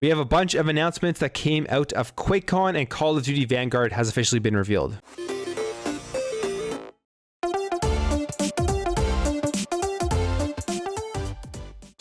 We have a bunch of announcements that came out of QuakeCon, and Call of Duty Vanguard has officially been revealed.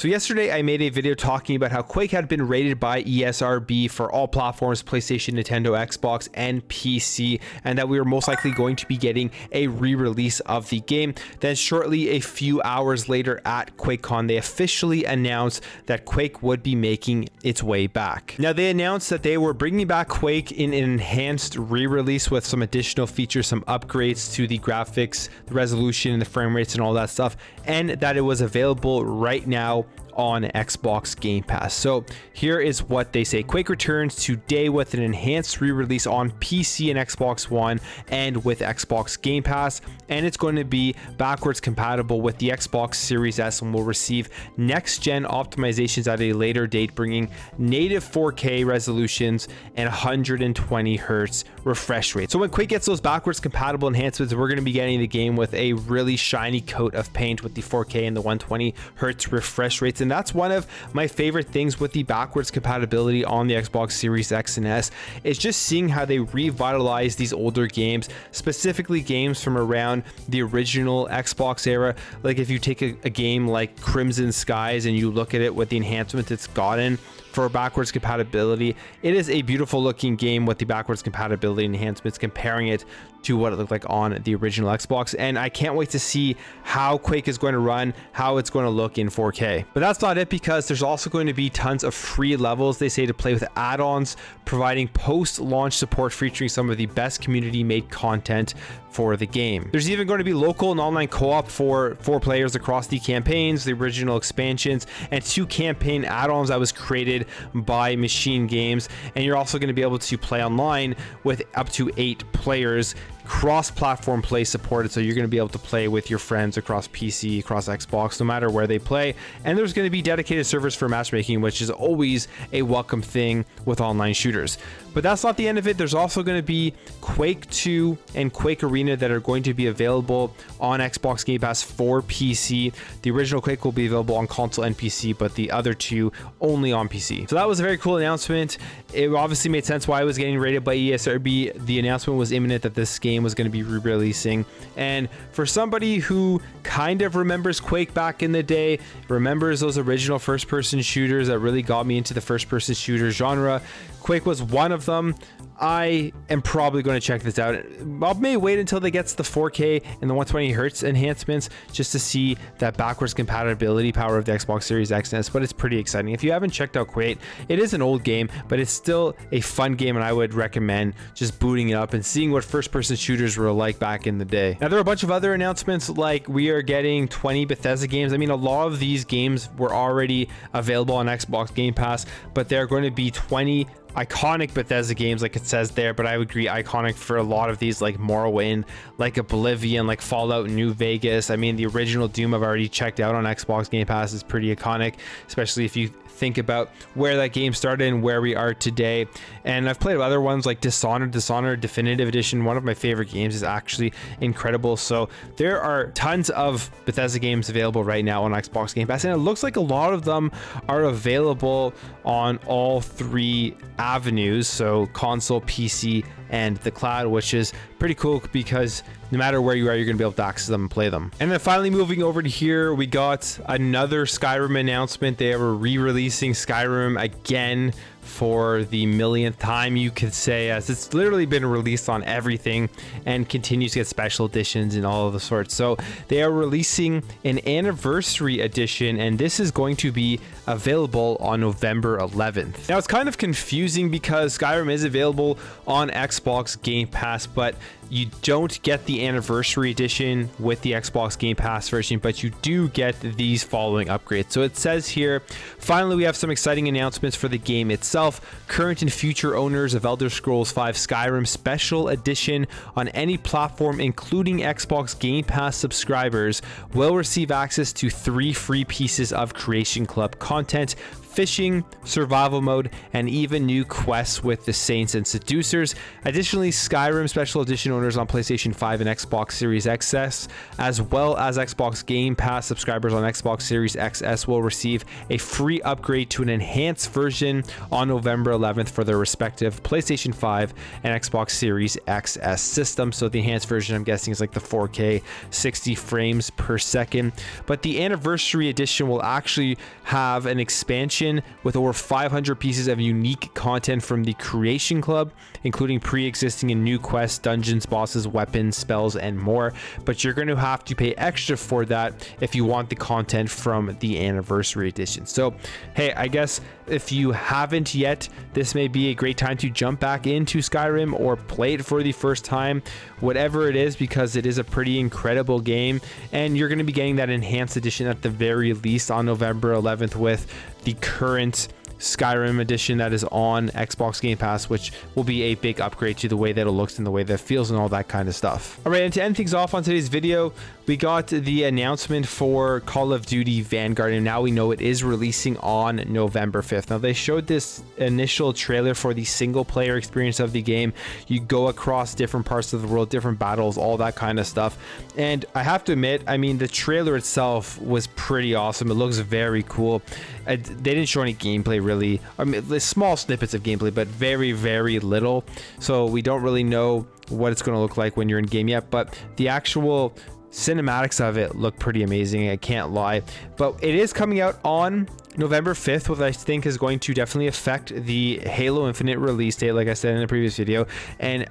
So yesterday I made a video talking about how Quake had been rated by ESRB for all platforms, PlayStation, Nintendo, Xbox, and PC, and that we were most likely going to be getting a re-release of the game. Then shortly, a few hours later at QuakeCon, they officially announced that Quake would be making its way back. Now they announced that they were bringing back Quake in an enhanced re-release with some additional features, some upgrades to the graphics, the resolution, and the frame rates and all that stuff, and that it was available right now on Xbox Game Pass. So here is what they say. Quake returns today with an enhanced re-release on PC and Xbox One and with Xbox Game Pass, and it's going to be backwards compatible with the Xbox Series S and will receive next-gen optimizations at a later date, bringing native 4K resolutions and 120 hertz refresh rate. So when Quake gets those backwards compatible enhancements, we're going to be getting the game with a really shiny coat of paint with the 4K and the 120 hertz refresh rates. And that's one of my favorite things with the backwards compatibility on the Xbox Series X and S, is just seeing how they revitalize these older games, specifically games from around the original Xbox era. Like if you take a game like Crimson Skies and you look at it with the enhancements it's gotten for backwards compatibility, it is a beautiful looking game with the backwards compatibility enhancements, comparing it to what it looked like on the original Xbox. And I can't wait to see how Quake is going to run, how it's going to look in 4K. But that's not it, because there's also going to be tons of free levels, they say, to play with add-ons, providing post-launch support featuring some of the best community-made content for the game. There's even going to be local and online co-op for 4 players across the campaigns, the original expansions, and 2 campaign add-ons that was created by Machine Games. And you're also going to be able to play online with up to 8 players. Cross-platform play supported, so you're going to be able to play with your friends across PC, across Xbox, no matter where they play. And there's going to be dedicated servers for matchmaking, which is always a welcome thing with online shooters. But that's not the end of it. There's also going to be Quake 2 and Quake Arena that are going to be available on Xbox Game Pass for PC. The original Quake will be available on console and PC, but the other 2 only on PC. So that was a very cool announcement. It obviously made sense why it was getting rated by ESRB. The announcement was imminent that this game was going to be re-releasing, and for somebody who kind of remembers Quake back in the day, remembers those original first-person shooters that really got me into the first-person shooter genre, Quake was one of them. I am probably going to check this out. I may wait until they get the 4K and the 120 hertz enhancements just to see that backwards compatibility power of the Xbox Series X and S, but it's pretty exciting. If you haven't checked out Quake, it is an old game, but it's still a fun game, and I would recommend just booting it up and seeing what first-person shooters were like back in the day. Now, there are a bunch of other announcements, like we are getting 20 Bethesda games. I mean, a lot of these games were already available on Xbox Game Pass, but there are going to be 20 iconic Bethesda games, like it says there, but I would agree iconic for a lot of these, like Morrowind, like Oblivion, like Fallout New Vegas. I mean, the original Doom I've already checked out on Xbox Game Pass is pretty iconic, especially if you think about where that game started and where we are today. And I've played other ones like Dishonored Definitive Edition. One of my favorite games, is actually incredible. So there are tons of Bethesda games available right now on Xbox Game Pass, and it looks like a lot of them are available on all 3 avenues, so console, PC, and the cloud, which is pretty cool because no matter where you are, you're going to be able to access them and play them. And then finally, moving over to here, we got another Skyrim announcement. They were re-releasing Skyrim again for the millionth time, you could say, as it's literally been released on everything and continues to get special editions and all of the sorts. So they are releasing an anniversary edition, and this is going to be available on November 11th. Now, it's kind of confusing because Skyrim is available on Xbox Game Pass, but you don't get the anniversary edition with the Xbox Game Pass version, but you do get these following upgrades. So it says here, finally, we have some exciting announcements for the game itself. Current and future owners of Elder Scrolls V Skyrim Special Edition on any platform, including Xbox Game Pass subscribers, will receive access to 3 free pieces of Creation Club content, fishing, survival mode, and even new quests with the Saints and Seducers. Additionally, Skyrim Special Edition owners on PlayStation 5 and Xbox Series XS, as well as Xbox Game Pass subscribers on Xbox Series XS, will receive a free upgrade to an enhanced version on November 11th for their respective PlayStation 5 and Xbox Series XS systems. So the enhanced version, I'm guessing, is like the 4K 60 frames per second. But the Anniversary Edition will actually have an expansion with over 500 pieces of unique content from the Creation Club, including pre-existing and new quests, dungeons, bosses, weapons, spells, and more. But you're going to have to pay extra for that if you want the content from the Anniversary Edition. So hey, I guess if you haven't yet, this may be a great time to jump back into Skyrim or play it for the first time, whatever it is, because it is a pretty incredible game, and you're going to be getting that enhanced edition at the very least on November 11th with the current Skyrim edition that is on Xbox Game Pass, which will be a big upgrade to the way that it looks and the way that it feels and all that kind of stuff. All right, and to end things off on today's video, we got the announcement for Call of Duty Vanguard, and now we know it is releasing on November 5th. Now, they showed this initial trailer for the single player experience of the game. You go across different parts of the world, different battles, all that kind of stuff. And I have to admit, I mean, the trailer itself was pretty awesome. It looks very cool. They didn't show any gameplay really. I mean, small snippets of gameplay, but very, very little. So we don't really know what it's going to look like when you're in game yet, but the actual cinematics of it look pretty amazing, I can't lie. But it is coming out on November 5th, which I think is going to definitely affect the Halo Infinite release date, like I said in the previous video. And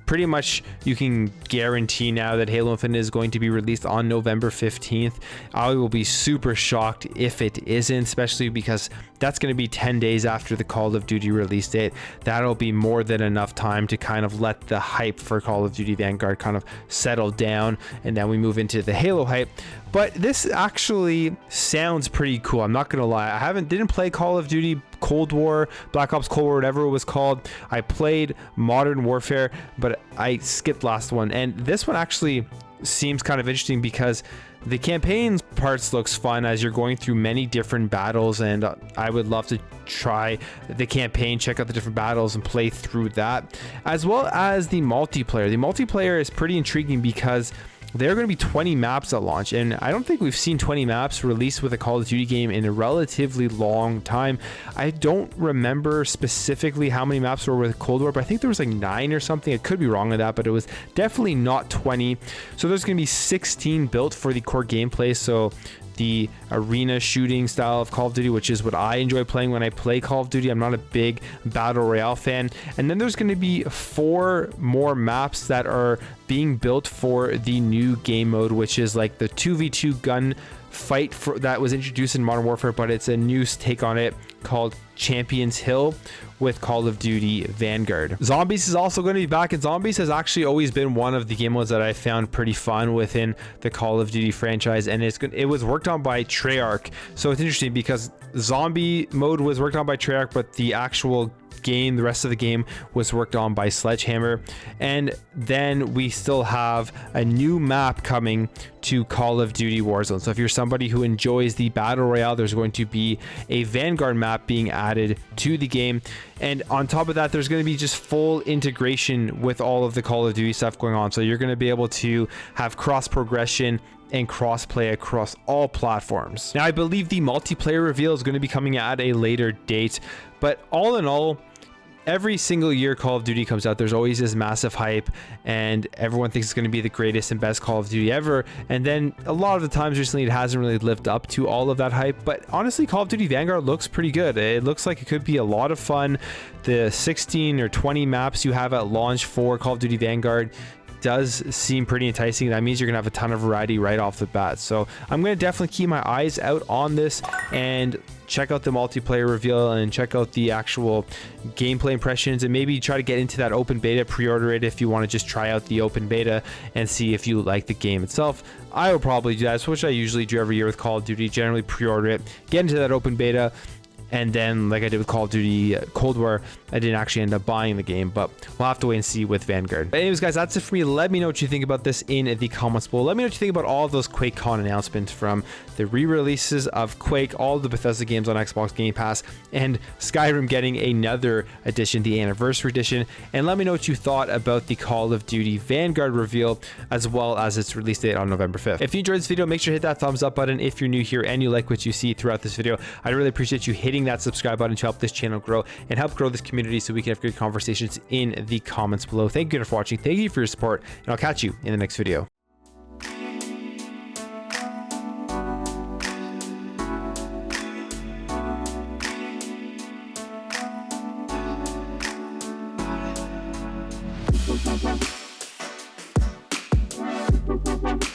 pretty much you can guarantee now that Halo Infinite is going to be released on November 15th. I will be super shocked if it isn't, especially because that's going to be 10 days after the Call of Duty release date. That'll be more than enough time to kind of let the hype for Call of Duty Vanguard kind of settle down, and then we move into the Halo hype. But this actually sounds pretty cool, I'm not gonna lie. I didn't play Call of Duty Cold War, Black Ops Cold War, whatever it was called. I played Modern Warfare, but I skipped last one, and this one actually seems kind of interesting because the campaign parts looks fun as you're going through many different battles, and I would love to try the campaign, check out the different battles and play through that, as well as the multiplayer. The multiplayer is pretty intriguing because there are going to be 20 maps at launch, and I don't think we've seen 20 maps released with a Call of Duty game in a relatively long time. I don't remember specifically how many maps were with Cold War, but I think there was like 9 or something. I could be wrong on that, but it was definitely not 20. So there's going to be 16 built for the core gameplay. So the arena shooting style of Call of Duty, which is what I enjoy playing when I play Call of Duty. I'm not a big battle royale fan. And then there's going to be 4 more maps that are being built for the new game mode, which is like the 2v2 gun fight that was introduced in Modern Warfare, but it's a new take on it called Champions Hill with Call of Duty Vanguard. Zombies is also going to be back, and Zombies has actually always been one of the game modes that I found pretty fun within the Call of Duty franchise, and it was worked on by Treyarch. So it's interesting because zombie mode was worked on by Treyarch, but the actual game, the rest of the game, was worked on by Sledgehammer. And then we still have a new map coming to Call of Duty Warzone. So if you're somebody who enjoys the battle royale, there's going to be a Vanguard map being added to the game, and on top of that there's going to be just full integration with all of the Call of Duty stuff going on. So you're going to be able to have cross progression and cross-play across all platforms. Now, I believe the multiplayer reveal is going to be coming at a later date, but all in all, every single year Call of Duty comes out, there's always this massive hype, and everyone thinks it's going to be the greatest and best Call of Duty ever. And then a lot of the times recently, it hasn't really lived up to all of that hype. But honestly, Call of Duty Vanguard looks pretty good. It looks like it could be a lot of fun. The 16 or 20 maps you have at launch for Call of Duty Vanguard does seem pretty enticing. That means you're gonna have a ton of variety right off the bat. So I'm gonna definitely keep my eyes out on this and check out the multiplayer reveal and check out the actual gameplay impressions, and maybe try to get into that open beta, pre-order it if you want to just try out the open beta and see if you like the game itself. I will probably do that, which I usually do every year with Call of Duty, generally pre-order it, get into that open beta, And then, like I did with Call of Duty Cold War, I didn't actually end up buying the game, but we'll have to wait and see with Vanguard. But anyways, guys, that's it for me. Let me know what you think about this in the comments below. Let me know what you think about all of those QuakeCon announcements, from the re-releases of Quake, all of the Bethesda games on Xbox Game Pass, and Skyrim getting another edition, the Anniversary Edition. And let me know what you thought about the Call of Duty Vanguard reveal, as well as its release date on November 5th. If you enjoyed this video, make sure to hit that thumbs up button. If you're new here and you like what you see throughout this video, I'd really appreciate you hitting that subscribe button to help this channel grow and help grow this community so we can have good conversations in the comments below. Thank you for watching. Thank you for your support, and I'll catch you in the next video. We'll be right back.